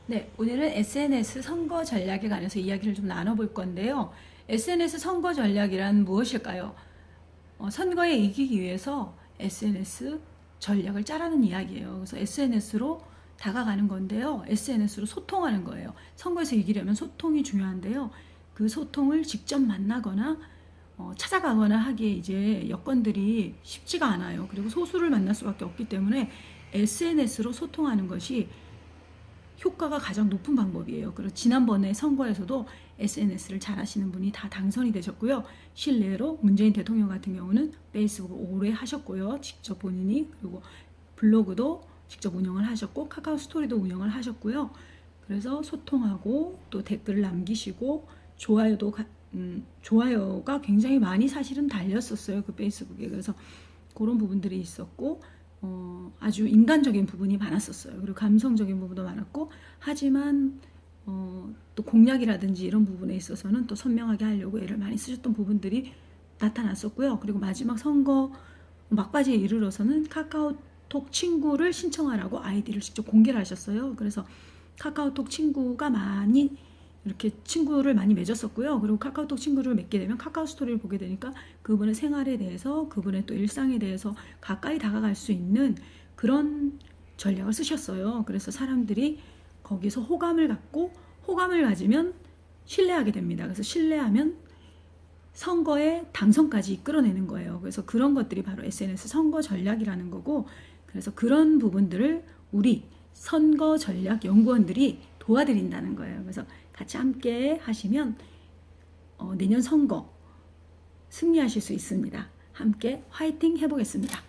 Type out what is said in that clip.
네, 오늘은 SNS 선거 전략에 관해서 이야기를 좀 나눠볼 건데요. SNS 선거 전략이란 무엇일까요? 선거에 이기기 위해서 SNS 전략을 짜라는 이야기예요. 그래서 SNS로 다가가는 건데요. SNS로 소통하는 거예요. 선거에서 이기려면 소통이 중요한데요. 그 소통을 직접 만나거나 찾아가거나 하기에 이제 여건들이 쉽지가 않아요. 그리고 소수를 만날 수밖에 없기 때문에 SNS로 소통하는 것이 효과가 가장 높은 방법이에요. 그리고 지난번에 선거에서도 SNS를 잘 하시는 분이 다 당선이 되셨고요. 실례로 문재인 대통령 같은 경우는 페이스북을 오래 하셨고요. 직접 본인이, 그리고 블로그도 직접 운영을 하셨고 카카오 스토리도 운영을 하셨고요. 그래서 소통하고 또 댓글을 남기시고 좋아요가 굉장히 많이 사실은 달렸었어요. 그 페이스북에. 그래서 그런 부분들이 있었고 아주 인간적인 부분이 많았었어요. 그리고 감성적인 부분도 많았고, 하지만 또 공약이라든지 이런 부분에 있어서는 또 선명하게 하려고 애를 많이 쓰셨던 부분들이 나타났었고요. 그리고 마지막 선거 막바지에 이르러서는 카카오톡 친구를 신청하라고 아이디를 직접 공개를 하셨어요. 그래서 카카오톡 친구가 많이 이렇게 친구를 많이 맺었었고요. 그리고 카카오톡 친구를 맺게 되면 카카오 스토리를 보게 되니까 그분의 생활에 대해서, 그분의 또 일상에 대해서 가까이 다가갈 수 있는 그런 전략을 쓰셨어요. 그래서 사람들이 거기서 호감을 갖고, 호감을 가지면 신뢰하게 됩니다. 그래서 신뢰하면 선거에 당선까지 이끌어내는 거예요. 그래서 그런 것들이 바로 SNS 선거 전략이라는 거고, 그래서 그런 부분들을 우리 선거 전략 연구원들이 도와드린다는 거예요. 그래서 같이 함께 하시면 내년 선거 승리하실 수 있습니다. 함께 화이팅 해보겠습니다.